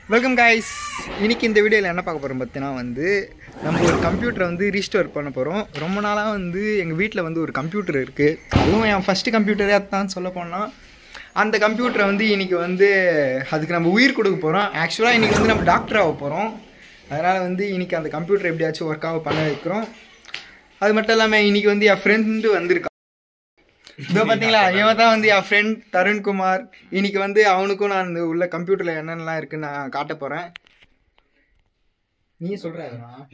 Welcome guys. இன்றைக்கி இந்த வீடியோவில் என்ன பார்க்க போகிறோம் பார்த்தீங்கன்னா நம்ம ஒரு கம்ப்யூட்டரை ரீஸ்டோர் பண்ண போகிறோம். ரொம்ப நாளாக எங்கள் வீட்டில் ஒரு கம்ப்யூட்டர் இருக்குது. அதுவும் என் ஃபஸ்ட்டு கம்ப்யூட்டரே அதுதான் சொல்ல போனால். அந்த கம்ப்யூட்டரை இன்றைக்கி அதுக்கு நம்ம உயிர் கொடுக்க போகிறோம். ஆக்சுவலாக இன்றைக்கி நம்ம டாக்டர் ஆக போகிறோம். அதனால் இன்றைக்கி அந்த கம்ப்யூட்டர் எப்படியாச்சும் ஒர்க்காக பண்ண வைக்கிறோம். அது மட்டும் இல்லாமல் இன்றைக்கி என் ஃப்ரெண்டு வந்திருக்கான். இதோ பார்த்தீங்களா, இவன் தான் என் ஃப்ரெண்ட் தருண்குமார். இன்னைக்கு அவனுக்கும் நான் உள்ள கம்ப்யூட்டரில் என்னென்னலாம் இருக்குன்னு நான் காட்ட போகிறேன். நீ சொல்ற நான்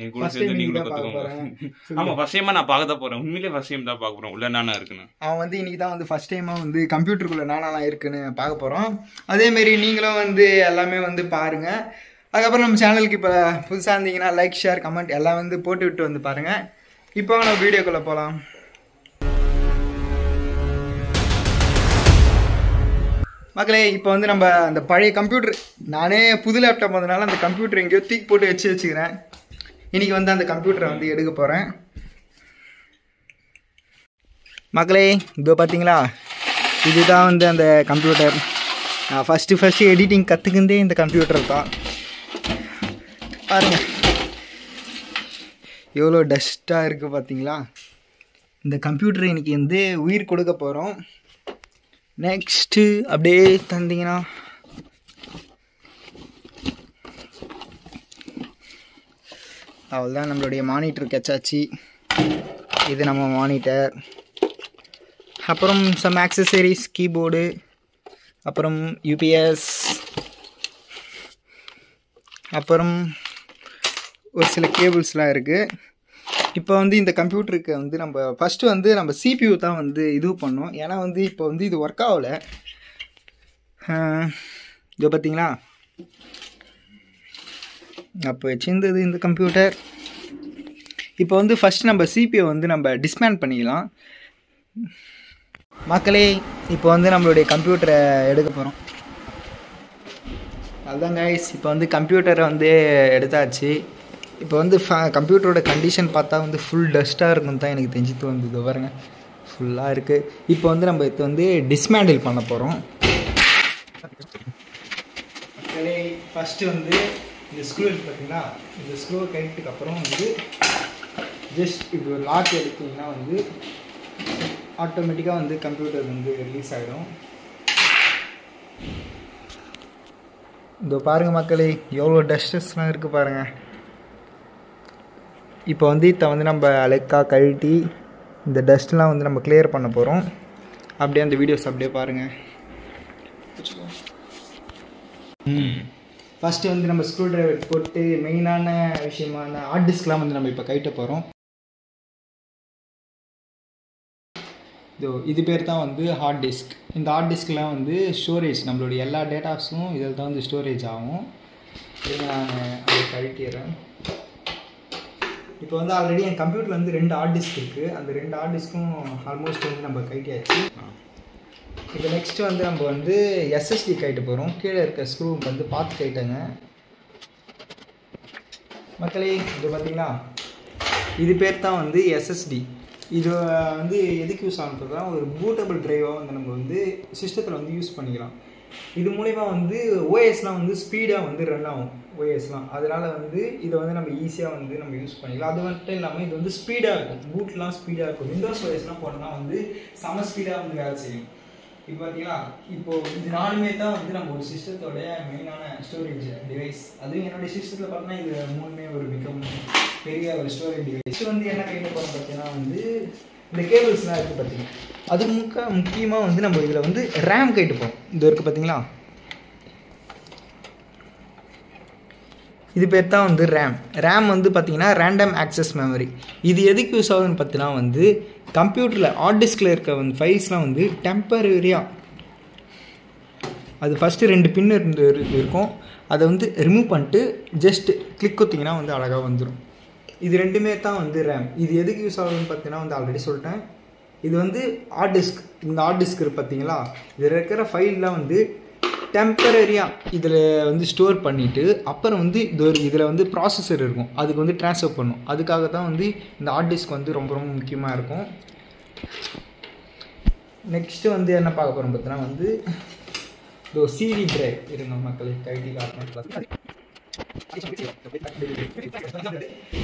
பார்க்க தான் போறேன். உண்மையிலே ஃபர்ஸ்ட் டைம் தான் பார்க்க போறோம் உள்ள நானா இருக்குன்னு. அவன் இன்னைக்கு தான் ஃபர்ஸ்ட் டைமாக கம்ப்யூட்டருக்குள்ள நானாலாம் இருக்குன்னு பார்க்க போகிறோம். அதேமாரி நீங்களும் எல்லாமே பாருங்க. அதுக்கப்புறம் நம்ம சேனலுக்கு இப்போ புதுசாக இருந்தீங்கன்னா லைக், ஷேர், கமெண்ட் எல்லாம் போட்டு விட்டு பாருங்கள். இப்போ நம்ம வீடியோக்குள்ளே போகலாம். மக்களே, இப்போ நம்ம அந்த பழைய கம்ப்யூட்டர், நானே புது லேப்டாப் வந்ததுனால அந்த கம்ப்யூட்டர் எங்கேயோ தூக்கி போட்டு வச்சுக்கிறேன். இன்றைக்கி அந்த கம்ப்யூட்டரை எடுக்க போகிறேன். மக்களே, இதோ பார்த்தீங்களா, இதுதான் அந்த கம்ப்யூட்டர். நான் ஃபஸ்ட்டு எடிட்டிங் கற்றுக்கிந்தே இந்த கம்ப்யூட்டர் தான். பாருங்கள் எவ்வளோ டஸ்ட்டாக இருக்குது பார்த்தீங்களா. இந்த கம்ப்யூட்டர் இன்றைக்கி உயிர் கொடுக்க போகிறோம். நெக்ஸ்ட்டு அப்படியே தந்தீங்கன்னா அவ்வளோதான். நம்மளுடைய மானிட்டர் கச்சாச்சு. இது நம்ம மானிட்டர். அப்புறம் சம் ஆக்சசரிஸ், கீபோர்டு, அப்புறம் யூபிஎஸ், அப்புறம் ஒரு சில கேபிள்ஸ்லாம் இருக்குது. இப்போ இந்த கம்ப்யூட்டருக்கு நம்ம ஃபஸ்ட்டு நம்ம CPU தான் இது பண்ணோம். ஏன்னா இப்போ இது ஒர்க் ஆகலை. இது பார்த்தீங்களா, அப்போ வச்சுருந்தது இந்த கம்ப்யூட்டர். இப்போ ஃபஸ்ட்டு நம்ம CPU நம்ம டிஸ்மேண்ட் பண்ணிக்கலாம். மக்களே, இப்போ நம்மளுடைய கம்ப்யூட்டரை எடுக்க போகிறோம். அதுதான் கைஸ், இப்போ கம்ப்யூட்டரை எடுத்தாச்சு. இப்போ கம்ப்யூட்டரோட கண்டிஷன் பார்த்தா ஃபுல் டஸ்ட்டாக இருக்குன்னு தான் எனக்கு தெரிஞ்சுட்டு வந்தது. பாருங்க, ஃபுல்லாக இருக்குது. இப்போ நம்ம இது டிஸ்மேண்டில் பண்ண போகிறோம். ஃபஸ்ட்டு இந்த ஸ்க்ரூ இருக்குது பார்த்தீங்களா, இந்த ஸ்க்ரூவை கழிட்டுக்கு அப்புறம் ஜஸ்ட் இப்படி ஒரு லாக் எடுத்திங்கன்னா ஆட்டோமேட்டிக்காக கம்ப்யூட்டர் ரிலீஸ் ஆகிடும். இதோ பாருங்கள் மக்களே, எவ்வளோ டஸ்டஸ்லாம் இருக்குது பாருங்கள். இப்போ இதை நம்ம அலைக்காக கழட்டி இந்த டஸ்ட்லாம் நம்ம கிளியர் பண்ண போகிறோம். அப்படியே அந்த வீடியோஸ் அப்படியே பாருங்கள். ஃபஸ்ட்டு நம்ம ஸ்க்ரூ டிரைவர் போட்டு மெயினான விஷயமான ஹார்ட் டிஸ்க்லாம் நம்ம இப்போ கழட்ட போகிறோம். இது பேர் தான் ஹார்ட் டிஸ்க். இந்த ஹார்ட் டிஸ்க்லாம் ஸ்டோரேஜ், நம்மளுடைய எல்லா டேட்டாஸும் இதில் தான் ஸ்டோரேஜ் ஆகும். நான் அதை கழட்டிடுறேன். இப்போ ஆல்ரெடி என் கம்ப்யூட்டரில் 2 ஹார்ட் டிஸ்க் இருக்குது. அந்த 2 ஹார்ட் டிஸ்க்கும் ஆல்மோஸ்ட் நம்ம கழட்டியாச்சு. இப்போ நெக்ஸ்ட்டு நம்ம SSD கழட்ட போகிறோம். கீழே இருக்க ஸ்க்ரூ பார்த்து கழட்டங்க மக்களே. இது பார்த்தீங்களா, இது பேர் தான் SSD. இது எதுக்கு யூஸ் ஆகுறதுனா ஒரு பூட்டபிள் ட்ரைவாக நம்ம சிஸ்டத்தில் யூஸ் பண்ணிக்கலாம். இது மூலிமா ஓஎஸ்லாம் ஸ்பீடாக ரன் ஆகும். ஓஎஸ்லாம் அதனால் இதை நம்ம ஈஸியாக நம்ம யூஸ் பண்ணிக்கலாம். அது மட்டும் இல்லாமல் இது ஸ்பீடாக இருக்கும். பூட்லாம் ஸ்பீடாக இருக்கும். விண்டோஸ் ஓஎஸ்லாம் போட்டோம்னா செம ஸ்பீடாக வேலை செய்யும். இப்போ பார்த்தீங்களா, இப்போது இது நாலுமே தான் நம்ம ஒரு சிஸ்டத்தோட மெயினான ஸ்டோரேஜ் டிவைஸ். அதுவும் என்னுடைய சிஸ்டத்தில் பார்த்தோன்னா இது 3மே ஒரு மிக பெரிய ஒரு ஸ்டோரேஜ் டிவைஸ். என்ன கையில் போகிறோம் பார்த்தீங்கன்னா இந்த கேபிள்ஸ்லாம் இருக்குது பார்த்தீங்கன்னா, அது முக்கியமாக நம்ம இதில் ரேம் கேட்டுப்போம். இது இருக்குது பார்த்தீங்களா, இது பேர் தான் ரேம். ரேம் பார்த்தீங்கன்னா ரேண்டம் ஆக்சஸ் மெமரி. இது எதுக்கு யூஸ் ஆகுதுன்னு பார்த்தீங்கன்னா கம்ப்யூட்டரில் ஹார்ட் டிஸ்கில் இருக்க ஃபைல்ஸ்லாம் டெம்பரரியாக அது ஃபஸ்ட்டு 2 பின் இருக்கும். அதை ரிமூவ் பண்ணிட்டு ஜஸ்ட் கிளிக் கொடுத்தீங்கன்னா அழகாக வந்துடும். இது 2மே தான் ரேம். இது எதுக்கு யூஸ் ஆகுதுன்னு பார்த்தீங்கன்னா ஆல்ரெடி சொல்லிட்டேன். இது ஹார்ட் டிஸ்க். இந்த ஹார்ட் டிஸ்க் பார்த்தீங்களா, இதில் இருக்கிற ஃபைல்லாம் டெம்பரரியாக இதில் ஸ்டோர் பண்ணிவிட்டு அப்புறம் இதில் ப்ராசஸர் இருக்கும், அதுக்கு ட்ரான்ஸ்ஃபர் பண்ணும். அதுக்காக தான் இந்த ஹார்ட் டிஸ்க் ரொம்ப ரொம்ப முக்கியமாக இருக்கும். நெக்ஸ்ட்டு என்ன பார்க்க போகிறோம் பார்த்தீங்கன்னா இதோ சிடி டிரைவ் இருங்க மக்களே, கைடி காட்டணும்.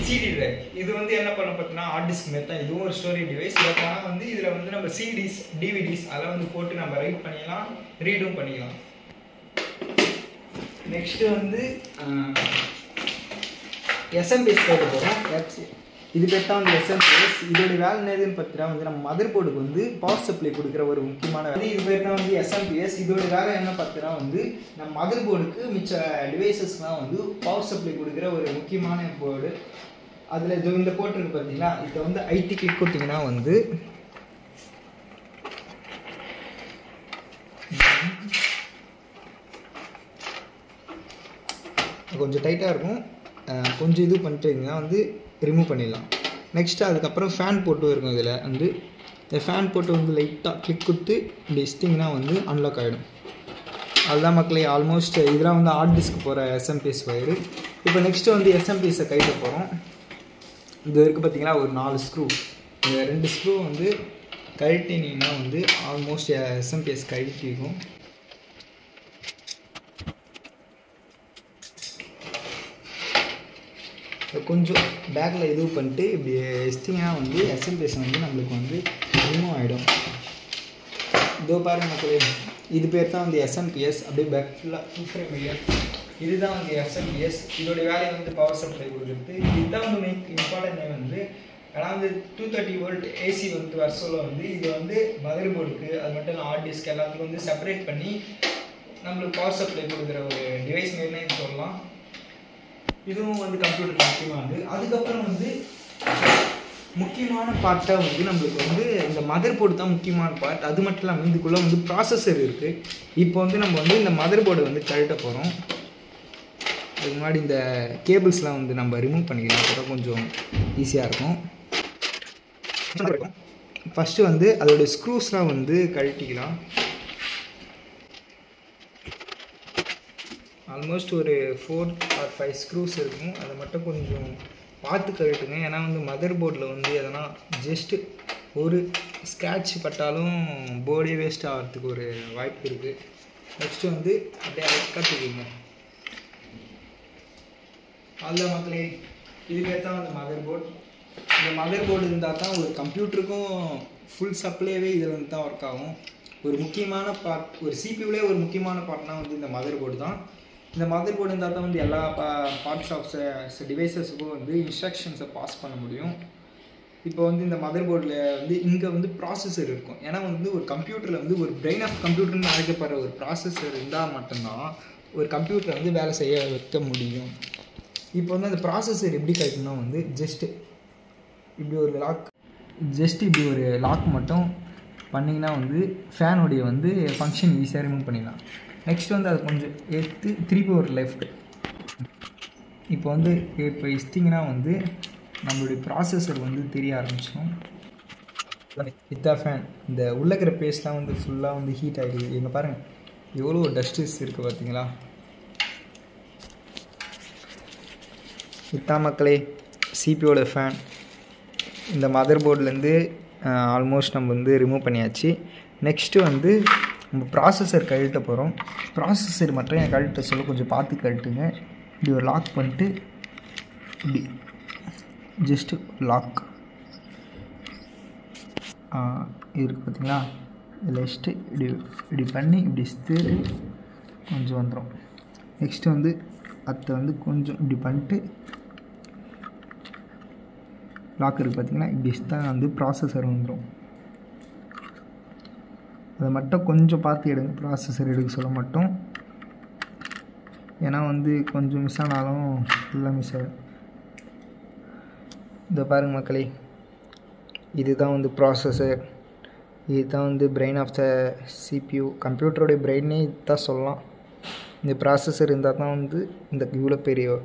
சிடி டிரைவ் இது வந்து என்ன பண்ண பார்த்தீங்கன்னா ஹார்ட் டிஸ்க் மாரி தான், இதுவும் ஒரு ஸ்டோரேஜ் டிவைஸ். இதை ஆனால் வந்து இதில் வந்து நம்ம சிடிஸ் டிவிடிஸ் அதெல்லாம் வந்து போட்டு நம்ம ரைட் பண்ணிக்கலாம், ரீடும் பண்ணிக்கலாம். நெக்ஸ்ட்டு வந்து எஸ்எம்பிஎஸ் போட்டு போகிறோம். இது பேர் தான் வந்து எஸ்எம்பிஎஸ். இதோட வேலை என்னதுன்னு பார்த்தீங்கன்னா வந்து நம்ம மதர் போர்டுக்கு வந்து பவர் சப்ளை கொடுக்குற ஒரு முக்கியமான வேலை. இது பேர் தான் வந்து எஸ்எம்பிஎஸ். இதோட வேலை என்ன பார்த்தீங்கன்னா வந்து நம்ம மதர் போர்டுக்கு மிச்ச டிவைசஸ்லாம் வந்து பவர் சப்ளை கொடுக்குற ஒரு முக்கியமான போர்டு. அதில் இந்த போர்ட்டுருக்கு பார்த்தீங்களா, இதை வந்து ஐடி கிளிக் கொடுத்தீங்கன்னா வந்து கொஞ்சம் டைட்டாக இருக்கும், கொஞ்சம் இது பண்ணிட்டீங்கன்னா வந்து ரிமூவ் பண்ணிடலாம். நெக்ஸ்ட்டு அதுக்கப்புறம் ஃபேன் போட்டு இருக்கும். இதில் வந்து இந்த ஃபேன் போட்டு வந்து லைட்டாக கிளிக் கொடுத்து இப்படி வச்சிட்டிங்கன்னா வந்து அன்லாக் ஆகிடும். அதுதான் மக்களே ஆல்மோஸ்ட் இதெல்லாம் வந்து ஹார்ட் டிஸ்க் போகிற எஸ்எம்பிஎஸ் வயரு. இப்போ நெக்ஸ்ட்டு வந்து எஸ்எம்பிஎஸை கைட்ட போகிறோம். இது இருக்குது பார்த்தீங்களா ஒரு 4 ஸ்க்ரூ. இந்த 2 ஸ்க்ரூ வந்து கழட்டினீங்கன்னா வந்து ஆல்மோஸ்ட் எஸ்எம்பிஎஸ் கழட்டிக்கும். கொஞ்சம் பேக்கில் இது பண்ணிட்டு இப்படி வச்சிட்டிங்கன்னா வந்து எஸ்எம்பிஎஸ் வந்து நம்மளுக்கு வந்து ரிமூவ் ஆகிடும். இதோ பாருங்க மக்களே, இது பேர் தான் வந்து எஸ்எம்பிஎஸ். அப்படியே பேக் ஃபுல்லாக ஃபுல் ஃப்ரேம் இல்லையா, இதுதான் வந்து எஸ்எம்பிஎஸ். இதோடைய வேலையை வந்து பவர் சப்ளை கொடுக்குறது. இதுதான் வந்து மெயின் இம்பார்ட்டன்ட் வந்து. ஏன்னா வந்து 230 வோல்ட் ஏசி வந்து வர சொல்ல வந்து இது வந்து மதர் போர்டுக்கு அது மட்டும் இல்லை ஹார்ட் டிஸ்க் எல்லாத்துக்கும் வந்து செப்பரேட் பண்ணி நம்மளுக்கு பவர் சப்ளை கொடுக்குற ஒரு டிவைஸ் மாரினே சொல்லலாம். இதுவும் வந்து கம்ப்யூட்டர் முக்கியமானது. அதுக்கப்புறம் வந்து முக்கியமான பார்ட்டாக வந்து நம்மளுக்கு வந்து இந்த மதர் போர்டு தான் முக்கியமான பார்ட். அது மட்டும் இல்லாமல் இதுக்குள்ளே வந்து ப்ராசஸர் இருக்குது. இப்போ வந்து நம்ம வந்து இந்த மதர் போர்டை வந்து கழட்ட போகிறோம். அதுக்கு முன்னாடி இந்த கேபிள்ஸ்லாம் வந்து நம்ம ரிமூவ் பண்ணிக்கலாம், அப்போ கொஞ்சம் ஈஸியாக இருக்கும். ஃபஸ்ட்டு வந்து அதோடய ஸ்க்ரூஸ்லாம் வந்து கழட்டிக்கலாம். ஆல்மோஸ்ட் ஒரு 4 or 5 ஸ்க்ரூஸ் இருக்கும். அதை மட்டும் கொஞ்சம் பார்த்து கழட்டுங்க. ஏன்னா வந்து மதர் போர்டில் வந்து எதனா ஜஸ்ட்டு ஒரு ஸ்க்ராட்ச் பட்டாலும் போர்டே வேஸ்ட் ஆகிறதுக்கு ஒரு வாய்ப்பு இருக்குது. நெக்ஸ்ட்டு வந்து அப்படியே கற்றுக்குங்க. அதுதான் மக்களே, இதுவே தான் வந்து மதர் போர்டு. இந்த மதர் போர்டு இருந்தால் தான் ஒரு கம்ப்யூட்டருக்கும் ஃபுல் சப்ளைவே இதில் வந்து தான் ஒர்க் ஆகும். ஒரு முக்கியமான பார்ட், ஒரு சிபியூலே ஒரு முக்கியமான பார்ட்னால் வந்து இந்த மதர் போர்டு தான். இந்த மதர் போர்டு இருந்தால் தான் வந்து எல்லா பார்ட்ஸ் ஆஃப் டிவைசஸுக்கும் வந்து இன்ஸ்ட்ரக்ஷன்ஸை பாஸ் பண்ண முடியும். இப்போ வந்து இந்த மதர் போர்டில் வந்து இங்கே வந்து ப்ராசஸர் இருக்கும். ஏன்னா வந்து ஒரு கம்ப்யூட்டரில் வந்து ஒரு பிரெயின் ஆஃப் கம்ப்யூட்டர்னு அழைக்கப்படுற ஒரு ப்ராசஸர் இருந்தால் மட்டும்தான் ஒரு கம்ப்யூட்டரை வந்து வேலை செய்ய வைக்க முடியும். இப்போ வந்து அந்த ப்ராசஸர் எப்படி கிடைக்கும்னா வந்து ஜஸ்ட்டு இப்படி ஒரு லாக் மட்டும் பண்ணிங்கன்னா வந்து ஃபேனுடைய வந்து ஃபங்க்ஷன் ஈஸியாக ரிமூவ் பண்ணிடலாம். நெக்ஸ்ட் வந்து அது கொஞ்சம் எடுத்து திருப்பி ஒரு லெஃப்ட். இப்போ வந்து இப்போ இஸ்டிங்கன்னா வந்து நம்மளுடைய ப்ராசஸர் வந்து தெரிய ஆரம்பிச்சிடும். இதான் ஃபேன். இந்த உள்ளக்கிற பேஸ்ட்லாம் வந்து ஃபுல்லாக வந்து ஹீட் ஆகிடுது. இங்கே பாருங்கள் எவ்வளோ டஸ்ட்ஸ் இருக்குது பார்த்தீங்களா. இதான் மக்களே சிபியோட ஃபேன். இந்த மதர் போர்ட்லேருந்து ஆல்மோஸ்ட் நம்ம வந்து ரிமூவ் பண்ணியாச்சு. நெக்ஸ்ட்டு வந்து நம்ம ப்ராசஸர் கழட்ட போகிறோம். ப்ராசஸர் மட்டும் என் கழட்ட சொல்ல கொஞ்சம் பார்த்து கழட்டுங்க. இப்படி ஒரு லாக் பண்ணிட்டு இப்படி ஜஸ்ட்டு லாக் இருக்குது பார்த்தீங்களா. இதில் வச்சுட்டு இப்படி பண்ணி இப்படி ஸ்திரு கொஞ்சம் வந்துடும். நெக்ஸ்ட்டு வந்து அதை வந்து கொஞ்சம் இப்படி பண்ணிட்டு லாக் இருக்குது பார்த்தீங்கன்னா, இப்படி தான் வந்து ப்ராசஸர் வந்துடும். அதை மட்டும் கொஞ்சம் பார்த்து எடுங்க, ப்ராசஸர் எடுக்க சொல்ல மட்டும். ஏன்னா வந்து கொஞ்சம் மிஸ் ஆனாலும் ஃபுல்லாக மிஸ் ஆகிடும். இதை பாருங்கள் மக்களே, இதுதான் வந்து ப்ராசஸர். இதுதான் வந்து பிரெயின் ஆஃப் த சிபியூ. கம்ப்யூட்டருடைய பிரெயினே இதுதான் சொல்லலாம். இந்த ப்ராசஸர் இருந்தால் தான் வந்து இந்த இவ்வளோ பெரிய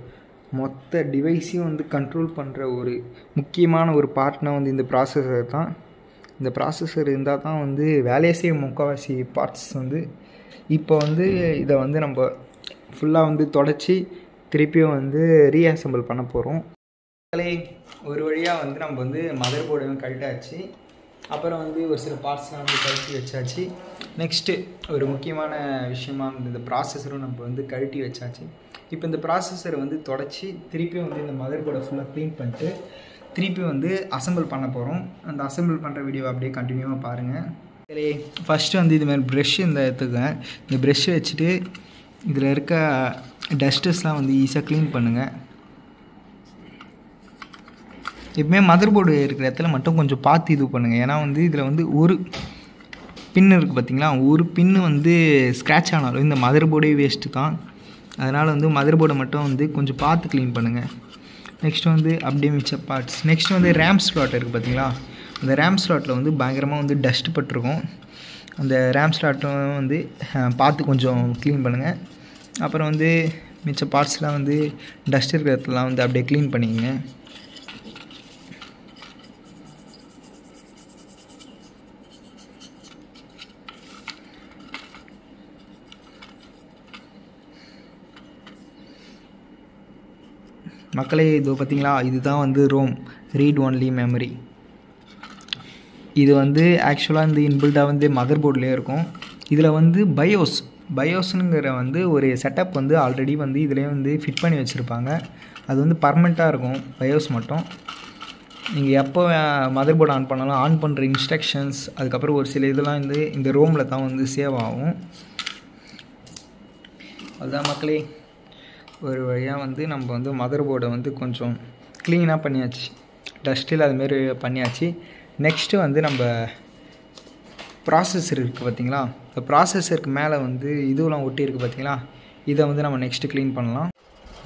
மொத்த டிவைஸையும் வந்து கண்ட்ரோல் பண்ணுற ஒரு முக்கியமான ஒரு பார்ட்னா வந்து இந்த ப்ராசஸர் தான். இந்த ப்ராசஸர் இருந்தால் தான் வந்து வேலையை செய்ய முக்கால்வாசி பார்ட்ஸ் வந்து. இப்போ வந்து இதை வந்து நம்ம ஃபுல்லாக வந்து தொடச்சி திருப்பியும் வந்து ரீஅசம்பிள் பண்ண போகிறோம். ஒரு வழியாக வந்து நம்ம வந்து மதர் போர்டையும் கழட்டாச்சு. அப்புறம் வந்து ஒரு சில பார்ட்ஸ்லாம் வந்து கழட்டி வச்சாச்சு. நெக்ஸ்ட்டு ஒரு முக்கியமான விஷயமா இந்த ப்ராசஸரும் நம்ம வந்து கழட்டி வச்சாச்சு. இப்போ இந்த ப்ராசஸரை வந்து தொடச்சி திருப்பியும் வந்து இந்த மதர் போர்டை ஃபுல்லாக க்ளீன் பண்ணிட்டு திருப்பி வந்து அசம்பிள் பண்ண போகிறோம். அந்த அசம்பிள் பண்ணுற வீடியோ அப்படியே கண்டினியூவாக பாருங்கள். சரி, ஃபஸ்ட்டு வந்து இதுமாதிரி ப்ரெஷ் இந்த எடுத்துக்கேன். இந்த ப்ரெஷ்ஷை வச்சுட்டு இதில் இருக்க டஸ்டர்ஸ்லாம் வந்து ஈஸியாக க்ளீன் பண்ணுங்கள். எப்பவுமே மதர் போர்டு இருக்கிற இடத்துல மட்டும் கொஞ்சம் பார்த்து இது பண்ணுங்கள். ஏன்னா வந்து இதில் வந்து ஒரு பின்னு இருக்குது பார்த்திங்களா, ஒரு பின்னு வந்து ஸ்க்ராட்ச் ஆனாலும் இந்த மதர் போர்டே வேஸ்ட்டு தான். அதனால் வந்து மதர் போர்டை மட்டும் வந்து கொஞ்சம் பார்த்து க்ளீன் பண்ணுங்கள். நெக்ஸ்ட் வந்து அப்படியே மிச்ச பார்ட்ஸ். நெக்ஸ்ட் வந்து ரேம் ஸ்லாட் இருக்குது பார்த்திங்களா, அந்த ரேம் ஸ்லாட்டில் வந்து பயங்கரமாக வந்து டஸ்ட் பட்டிருக்கும். அந்த ரேம் ஸ்லாட்டும் வந்து பார்த்து கொஞ்சம் க்ளீன் பண்ணுங்கள். அப்புறம் வந்து மிச்ச பார்ட்ஸ்லாம் வந்து டஸ்ட் இருக்கிற இடத்துலலாம் வந்து அப்படியே க்ளீன் பண்ணிக்கங்க. மக்களே இது பார்த்திங்களா, இதுதான் வந்து ரோம், ரீட் ஒன்லி மெமரி. இது வந்து ஆக்சுவலாக இந்த இன்பில்டாக வந்து மதர் போர்ட்லேயே இருக்கும். இதில் வந்து பயோஸ்னுங்கிற வந்து ஒரு செட்டப் வந்து ஆல்ரெடி வந்து இதிலே வந்து ஃபிட் பண்ணி வச்சுருப்பாங்க. அது வந்து பர்மனெண்ட்டாக இருக்கும் பயோஸ் மட்டும். நீங்கள் எப்போ மதர் போர்டு ஆன் பண்ணாலும் ஆன் பண்ணுற இன்ஸ்ட்ரக்ஷன்ஸ் அதுக்கப்புறம் ஒரு சில இதெல்லாம் வந்து இந்த ரோமில் தான் வந்து சேவ் ஆகும். அதுதான் மக்களே, ஒரு வழியாக வந்து நம்ம வந்து மதர் போர்டை வந்து கொஞ்சம் க்ளீனாக பண்ணியாச்சு, டஸ்ட்டில் அதுமாரி பண்ணியாச்சு. நெக்ஸ்ட்டு வந்து நம்ம ப்ராசஸர் இருக்குது பார்த்திங்களா, இந்த ப்ராசஸருக்கு மேலே வந்து இதுவெலாம் ஒட்டி இருக்குது பார்த்திங்களா, இதை வந்து நம்ம நெக்ஸ்ட்டு க்ளீன் பண்ணலாம்.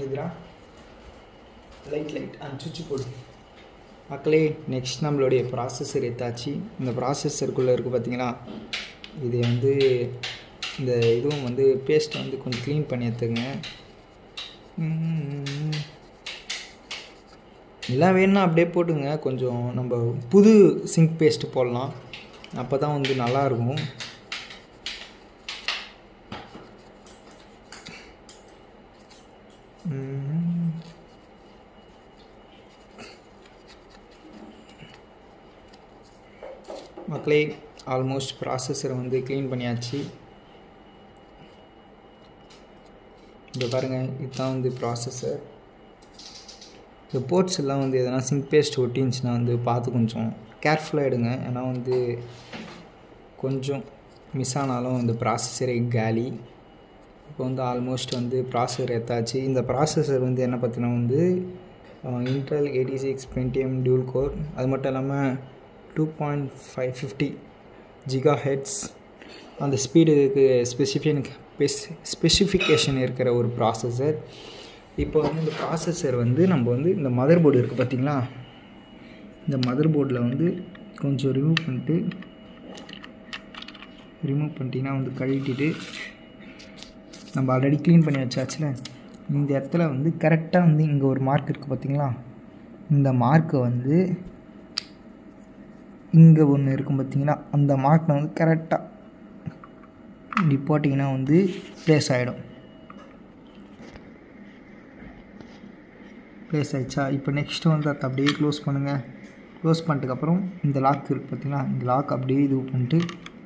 இதுரா லைட் அண்ட் சுவிட்ச் போர்டு. மக்களே, நெக்ஸ்ட் நம்மளுடைய ப்ராசஸர் எடுத்தாச்சு. இந்த ப்ராசஸருக்குள்ளே இருக்குது பார்த்திங்களா, இது வந்து இந்த இதுவும் வந்து பேஸ்ட்டை வந்து கொஞ்சம் க்ளீன் பண்ணி எடுத்துங்க. எல்லாம் வேணும்னா அப்படியே போட்டுங்க. கொஞ்சம் நம்ம புது சிங்க் பேஸ்ட்டு போடலாம், அப்போ தான் வந்து நல்லாயிருக்கும். மக்களே, ஆல்மோஸ்ட் ப்ராசஸரை வந்து க்ளீன் பண்ணியாச்சு. இப்போ பாருங்கள், இதுதான் வந்து ப்ராசஸர். இந்த போர்ட்ஸ் எல்லாம் வந்து எதனா சிங்க் பேஸ்ட் ஒட்டிருந்துச்சுன்னா வந்து பார்த்து கொஞ்சம் கேர்ஃபுல்லாக எடுங்க. ஏன்னா வந்து கொஞ்சம் மிஸ் ஆனாலும் இந்த ப்ராசஸரே காலி. இப்போ வந்து ஆல்மோஸ்ட் வந்து ப்ராசஸர் எடுத்தாச்சு. இந்த ப்ராசஸர் வந்து என்ன பார்த்தீங்கன்னா வந்து இன்டெல் 86 பென்டியம் டியூல் கோர், அது மட்டும் இல்லாமல் 2.550 GHz அந்த ஸ்பீடுக்கு ஸ்பெசிஃபிகேஷன் இருக்கிற ஒரு ப்ராசஸர். இப்போ வந்து இந்த ப்ராசஸர் வந்து நம்ம வந்து இந்த மதர் போர்டு இருக்குது பார்த்திங்களா, இந்த மதர் போர்டில் வந்து கொஞ்சம் ரிமூவ் பண்ணிட்டீங்கன்னா வந்து கழட்டிட்டு நம்ம ஆல்ரெடி க்ளீன் பண்ணி வச்சாச்சுல, இந்த இடத்துல வந்து கரெக்டாக வந்து இங்கே ஒரு மார்க் இருக்குது பார்த்திங்களா, இந்த மார்க்கை வந்து இங்கே ஒன்று இருக்கும் பார்த்திங்களா, அந்த மார்க்கில் வந்து கரெக்டாக இப்படி போட்டிங்கன்னா வந்து ப்ளேஸ் ஆகிடும். ப்ளேஸ் ஆகிடுச்சா? இப்போ நெக்ஸ்ட்டு வந்து அதை அப்படியே க்ளோஸ் பண்ணுங்கள். க்ளோஸ் பண்ணிட்டுக்கப்புறம் இந்த லாக் இருக்குது பார்த்திங்களா, இந்த லாக் அப்படியே இது பண்ணிட்டு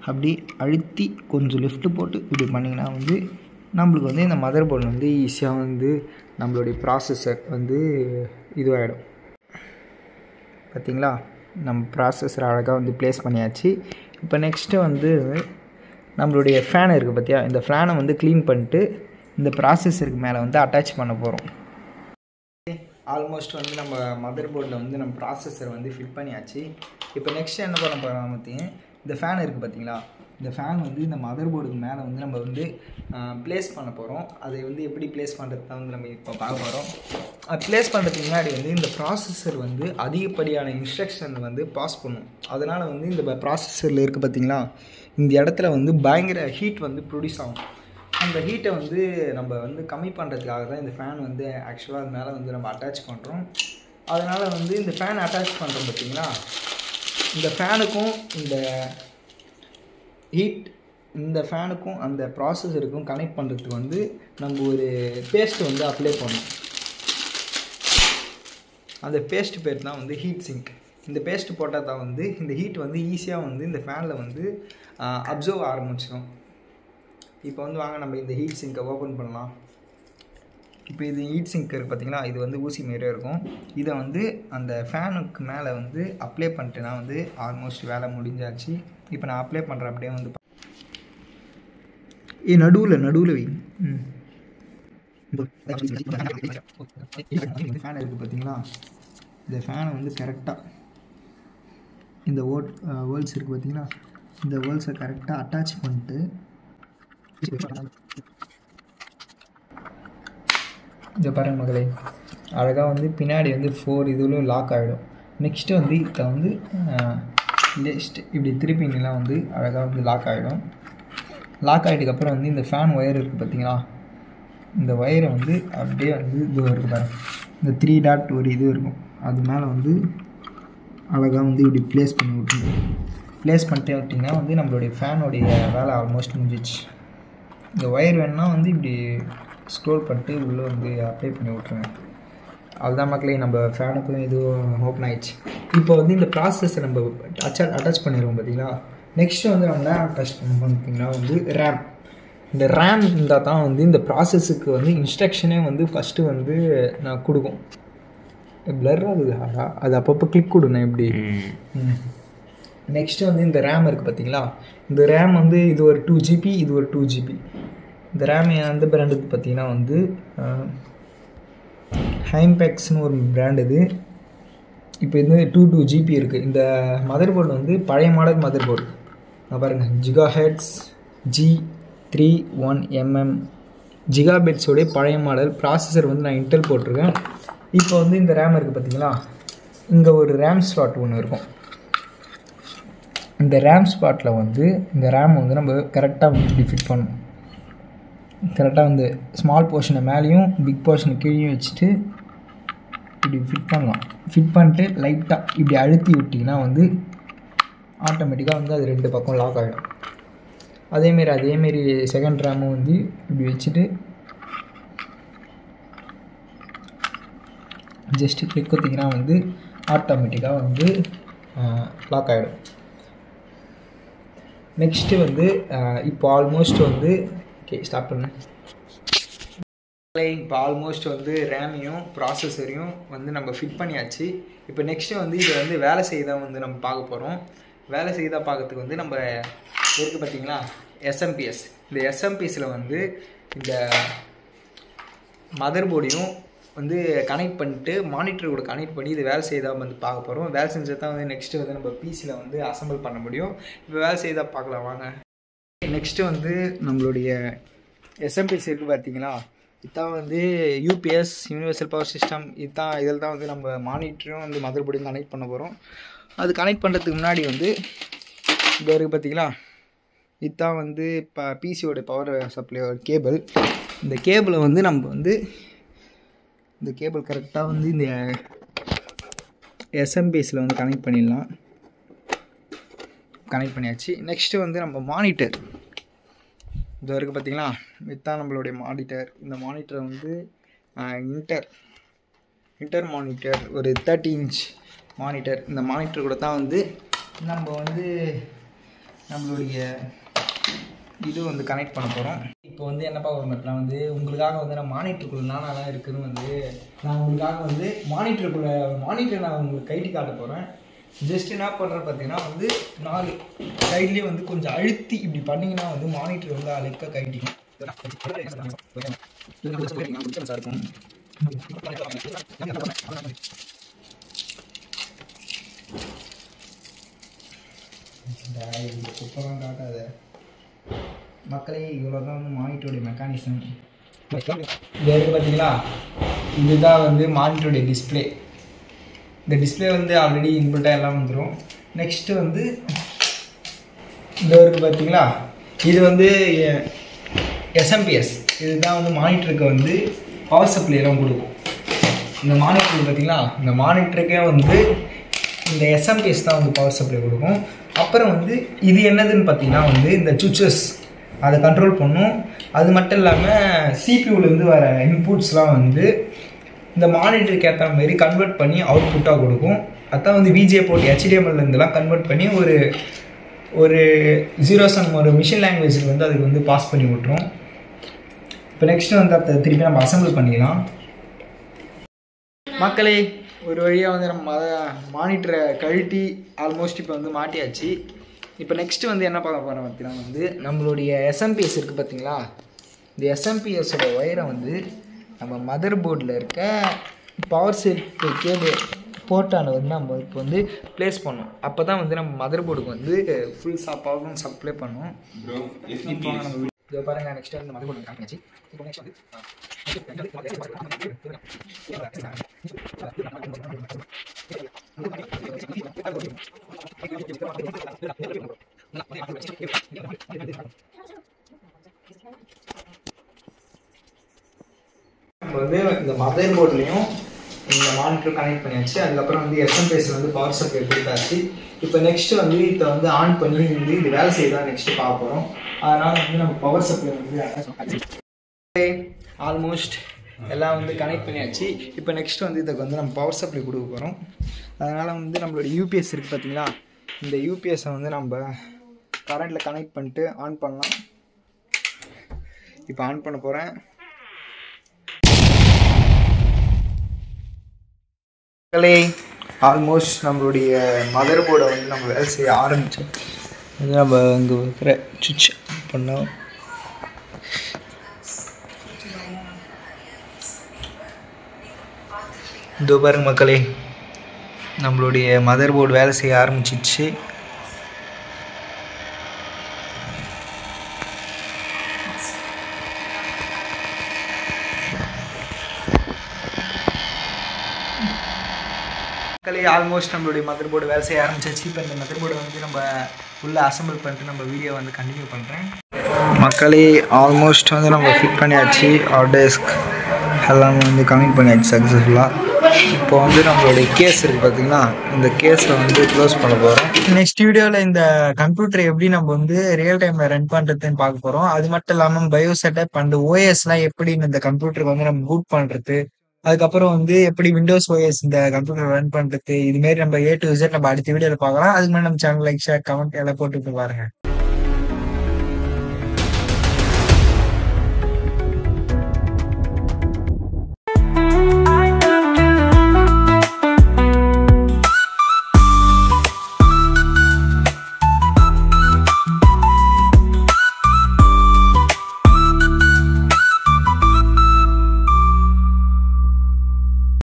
அப்படியே அழுத்தி கொஞ்சம் லிஃப்ட்டு போட்டு இப்படி பண்ணிங்கன்னா வந்து நம்மளுக்கு வந்து இந்த மதர் போர்டு வந்து ஈஸியாக வந்து நம்மளுடைய ப்ராசஸர் வந்து இதுவாகிடும். பார்த்திங்களா, நம்ம ப்ராசஸர் அழகாக வந்து ப்ளேஸ் பண்ணியாச்சு. இப்போ நெக்ஸ்ட்டு வந்து நம்மளுடைய ஃபேன் இருக்குது பார்த்தியா, இந்த ஃபேனை வந்து க்ளீன் பண்ணிட்டு இந்த ப்ராசஸருக்கு மேலே வந்து அட்டாச் பண்ண போகிறோம். ஆல்மோஸ்ட் வந்து நம்ம மதர் போர்டில் வந்து நம்ம ப்ராசஸர் வந்து ஃபிட் பண்ணியாச்சு. இப்போ நெக்ஸ்ட் என்ன பண்ண போகிறோம் பார்த்தீங்கன்னா, இந்த ஃபேன் இருக்குது பார்த்திங்களா, இந்த ஃபேன் வந்து இந்த மதர் போர்டுக்கு மேலே வந்து நம்ம வந்து ப்ளேஸ் பண்ண போகிறோம். அதை வந்து எப்படி ப்ளேஸ் பண்ணுறது தான் வந்து நம்ம இப்போ பார்க்க போகிறோம். அது ப்ளேஸ் பண்ணுறதுக்கு முன்னாடி வந்து இந்த ப்ராசஸர் வந்து அதிகப்படியான இன்ஸ்ட்ரக்ஷன் வந்து பாஸ் பண்ணும். அதனால் வந்து இந்த ப்ராசஸரில் இருக்குது பார்த்திங்களா, இந்த இடத்துல வந்து பயங்கர ஹீட் வந்து ப்ரொடியூஸ் ஆகும். அந்த ஹீட்டை வந்து நம்ம வந்து கம்மி பண்ணுறதுக்காக தான் இந்த ஃபேன் வந்து ஆக்சுவலாக அது மேலே வந்து நம்ம அட்டாச் பண்ணுறோம். அதனால் வந்து இந்த ஃபேன் அட்டாச் பண்ணுறோம் பார்த்திங்களா, இந்த ஃபேனுக்கும் இந்த ஹீட் இந்த ஃபேனுக்கும் அந்த ப்ராசஸருக்கும் கனெக்ட் பண்ணுறதுக்கு வந்து நம்ம ஒரு பேஸ்ட்டு வந்து அப்ளை பண்ணணும். அந்த பேஸ்ட் பேர் தான் வந்து ஹீட் சிங்க். இந்த பேஸ்ட் போட்டால் தான் வந்து இந்த ஹீட் வந்து ஈஸியாக வந்து இந்த ஃபேனில் வந்து அப்சர்வ் ஆரம்பிச்சிடும். இப்போ வந்து வாங்க நம்ம இந்த ஹீட் சிங்கை ஓப்பன் பண்ணலாம். இப்போ இது ஹீட் சிங்க் இருக்குது பார்த்திங்களா, இது வந்து ஊசி மாரியே இருக்கும். இதை வந்து அந்த ஃபேனுக்கு மேலே வந்து அப்ளை பண்ணிட்டேன்னா வந்து ஆல்மோஸ்ட் வேலை முடிஞ்சாச்சு. இப்போ நான் அப்ளை பண்ணுறேன். அப்படியே வந்து நடுவில் வை. ஃபேன் இருக்குது பார்த்திங்களா, இந்த ஃபேனை வந்து கரெக்டாக இந்த வேர்ல்ஸ் இருக்குது பார்த்திங்களா, இந்த வேர்ல்ஸை கரெக்டாக அட்டாச் பண்ணிட்டு இந்த பாருங்க மகளே, அழகாக வந்து பின்னாடி வந்து 4 இதுவும் லாக் ஆகிடும். நெக்ஸ்ட்டு வந்து இதை வந்து லெஸ்ட் இப்படி திருப்பிங்கெல்லாம் வந்து அழகாக வந்து லாக் ஆகிடும். லாக் ஆகிட்டதுக்கப்புறம் வந்து இந்த ஃபேன் ஒயர் இருக்குது பார்த்திங்களா, இந்த ஒயரை வந்து அப்படியே வந்து இது இருக்குது பாருங்கள், இந்த 3 டாட் ஒரு இது இருக்கும், அது மேலே வந்து அழகாக வந்து இப்படி ப்ளேஸ் பண்ணி விட்டுருங்க. ப்ளேஸ் பண்ணிட்டே விட்டிங்கன்னா வந்து நம்மளுடைய ஃபேனுடைய வேலை ஆல்மோஸ்ட் முடிஞ்சிச்சு. இந்த ஒயர் வேணுன்னா வந்து இப்படி ஸ்க்ரோல் பண்ணிட்டு உள்ளே வந்து அப்ளை பண்ணி விட்ருங்க. அதுதான் மக்களே, நம்ம ஃபேனுக்கும் இதுவும் ஓப்பன் ஆகிடுச்சு. இப்போ வந்து இந்த ப்ராசஸை நம்ம அட்டாச் பண்ணிடுவோம் பார்த்தீங்களா. நெக்ஸ்ட்டு வந்து நம்ம அட்டாச் பண்ண பார்த்தீங்கன்னா வந்து ரேம். இந்த ரேம் இருந்தால் தான் வந்து இந்த ப்ராசஸுக்கு வந்து இன்ஸ்ட்ரக்ஷனே வந்து ஃபஸ்ட்டு வந்து நான் கொடுக்கும். பிளர் ஆகுது, அது அப்பப்போ கிளிக் கொடுண்ணே எப்படி. நெக்ஸ்ட்டு வந்து இந்த ரேம் இருக்குது பார்த்தீங்களா, இந்த ரேம் வந்து இது ஒரு 2 GB, இது ஒரு 2 GB. இந்த ரேம் எந்த பிராண்டுக்கு பார்த்தீங்கன்னா வந்து ஹைம்பேக்ஸ்னு ஒரு பிராண்ட் இது. இப்போ இது 2 GB இருக்குது. இந்த மதர் போர்டு வந்து பழைய மாடல் மதர் போர்டு. நான் பாருங்கள், GHz G31mm ஜிகாபெட்ஸோடைய பழைய மாடல் ப்ராசஸர் வந்து நான் இன்டெல் போட்டிருக்கேன். இப்போ வந்து இந்த ரேம் இருக்குது பார்த்தீங்களா, இங்கே ஒரு ரேம் ஸ்லாட் ஒன்று இருக்கும். இந்த ரேம் ஸ்பாட்டில் வந்து இந்த ரேம் வந்து நம்ம கரெக்டாக வந்து ஃபிட் பண்ணணும். கரெக்டாக வந்து ஸ்மால் போர்ஷனை மேலேயும் பிக் போர்ஷனை கீழேயும் வச்சுட்டு இப்படி ஃபிட் பண்ணலாம். ஃபிட் பண்ணிட்டு லைட்டாக இப்படி அழுத்தி விட்டிங்கன்னா வந்து ஆட்டோமேட்டிக்காக வந்து அது 2 பக்கம் லாக் ஆகிடும். அதேமாரி செகண்ட் ரேமும் வந்து இப்படி வச்சுட்டு ஜஸ்ட்டு கிளிக் கொடுத்திங்கன்னா வந்து ஆட்டோமேட்டிக்காக வந்து லாக் ஆகிடும். நெக்ஸ்ட்டு வந்து இப்போ ஆல்மோஸ்ட் வந்து ஸ்டார்ட் பண்ணேன். இப்போ ஆல்மோஸ்ட் வந்து ரேமையும் ப்ராசஸரையும் வந்து நம்ம ஃபிட் பண்ணியாச்சு. இப்போ நெக்ஸ்ட்டு வந்து இதை வந்து வேலை செய்தால் வந்து நம்ம பார்க்க போகிறோம். வேலை செய்தால் பார்க்கறதுக்கு வந்து நம்ம இருக்குது பார்த்திங்களா எஸ்எம்பிஎஸ். இந்த எஸ்எம்பிஎஸில் வந்து இந்த மதர் போர்டையும் வந்து கனெக்ட் பண்ணிட்டு மானிட்டர் கூட கனெக்ட் பண்ணி இது வேலை செய்தால் வந்து பார்க்க போகிறோம். வேலை செஞ்சால் தான் வந்து நெக்ஸ்ட்டு வந்து நம்ம பிசியில் வந்து அசம்பிள் பண்ண முடியும். இப்போ வேலை செய்தால் பார்க்கலாம் வாங்க. நெக்ஸ்ட்டு வந்து நம்மளுடைய எஸ்எம்பிஎஸ் இருக்குது பார்த்தீங்களா, இதுதான் வந்து யூபிஎஸ் யூனிவர்சல் பவர் சிஸ்டம். இதில் தான் வந்து நம்ம மானிட்டரும் வந்து மதர் போர்டையும் கனெக்ட் பண்ண போகிறோம். அது கனெக்ட் பண்ணுறதுக்கு முன்னாடி வந்து இது இருக்குது பார்த்தீங்களா, இதுதான் வந்து இப்போ பிசியோட பவர் சப்ளையோட கேபிள். இந்த கேபிளை வந்து நம்ம வந்து இந்த கேபிள் கரெக்டாக வந்து இந்த எஸ்எம்பிஎஸில் வந்து கனெக்ட் பண்ணிடலாம். கனெக்ட் பண்ணியாச்சு. நெக்ஸ்ட்டு வந்து நம்ம மானிட்டர் இது இருக்குது பார்த்தீங்களா, இதுதான் நம்மளுடைய மானிட்டர். இந்த மானிட்டரை வந்து இன்டர் மானிட்டர் ஒரு 30 இன்ச் மானிட்டர். இந்த மானிட்டர் கூட தான் வந்து நம்ம வந்து நம்மளுடைய இது வந்து கனெக்ட் பண்ண போகிறோம். இப்போ வந்து என்னப்பா ஒரு மட்டும் வந்து உங்களுக்காக வந்து நான் மானிட்டருக்குள்ளே நானாலாம் இருக்குதுன்னு வந்து நான் உங்களுக்காக வந்து மானிட்டர் நான் உங்களுக்கு கைட்டி காட்ட போகிறேன். ஜஸ்ட் என்ன பண்ணுறேன் பார்த்தீங்கன்னா வந்து 4 சைட்லேயே வந்து கொஞ்சம் அழுத்தி இப்படி பண்ணிங்கன்னா வந்து மானிட்டர் வந்து அழைக்க கைட்டிக்கும். குப்பெல்லாம் காட்டாத மக்களே, இவ்வளோ தான் வந்து மானிட்டருடைய மெக்கானிசம். இது இருக்குது பார்த்தீங்களா, இதுதான் வந்து மானிட்டருடைய டிஸ்பிளே. இந்த டிஸ்பிளே வந்து ஆல்ரெடி இன்பில்ட்டாக எல்லாம் வந்துடும். நெக்ஸ்ட்டு வந்து இந்த இருக்குது பார்த்தீங்களா, இது வந்து எஸ்எம்பிஎஸ். இதுதான் வந்து மானிட்டருக்கு வந்து பவர் சப்ளைலாம் கொடுக்கும். இந்த மானிட்டர் பார்த்தீங்களா, இந்த மானிட்டருக்கே வந்து இந்த எஸ்எம்பிஎஸ் தான் வந்து பவர் சப்ளை கொடுக்கும். அப்புறம் வந்து இது என்னதுன்னு பார்த்தீங்கன்னா வந்து இந்த சுவிச்சஸ் அதை கண்ட்ரோல் பண்ணும். அது மட்டும் இல்லாமல் சிபியூலேருந்து வர இன்புட்ஸ்லாம் வந்து இந்த மானிட்டருக்கு ஏற்ற மாதிரி கன்வெர்ட் பண்ணி அவுட்புட்டாக கொடுக்கும். அதான் வந்து விஜே போர்ட் HDMI கன்வெர்ட் பண்ணி ஒரு ஜீரோசம் ஒரு மிஷின் லாங்குவேஜுக்கு வந்து அதுக்கு வந்து பாஸ் பண்ணி விட்டுரும். இப்போ நெக்ஸ்ட்டு வந்து அதை திருப்பி நம்ம அசம்பிள் பண்ணிக்கலாம். மக்களே, ஒரு வழியாக வந்து நம்ம மானிட்டரை கழட்டி ஆல்மோஸ்ட் இப்போ வந்து மாட்டியாச்சு. இப்போ நெக்ஸ்ட்டு வந்து என்ன பார்க்க போகிறோம் பார்த்தீங்கன்னா வந்து நம்மளுடைய எஸ்எம்பிஎஸ் இருக்குது பார்த்தீங்களா, இந்த எஸ்எம்பிஎஸோட ஒயரை வந்து நம்ம மதர் போர்டில் இருக்க பவர் செட்டு கேபிள் போர்ட்டான வந்து நம்ம இப்போ வந்து ப்ளேஸ் பண்ணோம். அப்போ தான் வந்து நம்ம மதர் போர்டுக்கு வந்து ஃபுல் பவரும் சப்ளை பண்ணோம். இப்போ நம்ம இதை பாருங்கள், நெக்ஸ்ட்டு வந்து மதர் போர்டு காமியாச்சு. இப்போ நெக்ஸ்ட் வந்து நம்ம வந்து இந்த மதர் போர்ட்லேயும் இந்த மானிட்டர் கனெக்ட் பண்ணியாச்சு. அதுக்கப்புறம் வந்து எஸ்எம்பிஎஸ்ல வந்து பவர் சப்ளை கொடுத்தாச்சு. இப்போ நெக்ஸ்ட்டு வந்து இதை வந்து ஆன் பண்ணி வந்து இது வேலை செய்யதான் நெக்ஸ்ட்டு பார்க்க போகிறோம். அதனால் வந்து நம்ம பவர் சப்ளை வந்து ஆல்மோஸ்ட் எல்லாம் வந்து கனெக்ட் பண்ணியாச்சு. இப்போ நெக்ஸ்ட் வந்து இதுக்கு வந்து நம்ம பவர் சப்ளை கொடுக்க போகிறோம். அதனால் வந்து நம்மளோட யூபிஎஸ் இருக்குது பார்த்தீங்களா, இந்த யூபிஎஸ்ஸை வந்து நம்ம கரண்ட்டில் கனெக்ட் பண்ணிட்டு ஆன் பண்ணலாம். இப்போ ஆன் பண்ண போகிறேன். ஆல்மோஸ்ட் நம்மளுடைய மதர் போர்டை வந்து நம்ம வேலை செய்ய ஆரம்பித்தோம். நம்ம இங்கே இருக்கிற சுவிட்ச் பண்ணோம். இதோ பாருங்க மக்களே, நம்மளுடைய மதர் போர்டு வேலை செய்ய ஆரம்பிச்சிச்சு. மக்களே, ஆல்மோஸ்ட் நம்மளுடைய மதர் போர்டு வேலை செய்ய ஆரம்பிச்சிச்சு. இப்போ இந்த மதர் போர்டை வந்து நம்ம ஃபுல்லாக அசம்பிள் பண்ணிட்டு நம்ம வீடியோ வந்து கண்டினியூ பண்ணுறேன். மக்களே, ஆல்மோஸ்ட் வந்து நம்ம ஃபிட் பண்ணியாச்சு. ஹார்ட் டிஸ்க் எல்லாமே வந்து கனெக்ட் பண்ணியாச்சு சக்ஸஸ்ஃபுல்லாக. இப்போ வந்து நம்மளுடைய கேஸ் இருக்குது பார்த்தீங்கன்னா, இந்த கேஸை வந்து க்ளோஸ் பண்ண போகிறோம். நெக்ஸ்ட் வீடியோவில் இந்த கம்ப்யூட்டரை எப்படி நம்ம வந்து ரியல் டைமில் ரன் பண்ணுறதுன்னு பார்க்க போகிறோம். அது மட்டும் இல்லாமல் பயோ செட்டப் அண்ட் ஓஎஸ்லாம் எப்படி இந்த கம்ப்யூட்டருக்கு வந்து நம்ம பூட் பண்ணுறது, அதுக்கப்புறம் வந்து எப்படி விண்டோஸ் ஓஎஸ் இந்த கம்ப்யூட்டர் ரன் பண்ணுறது, இதுமாரி நம்ம A to Z நம்ம அடுத்த வீடியோவில் பார்க்கலாம். அதுக்கு முன்னாடி நம்ம சேனல் லைக், ஷேர், கமெண்ட் எல்லாம் போட்டு பாருங்கள்.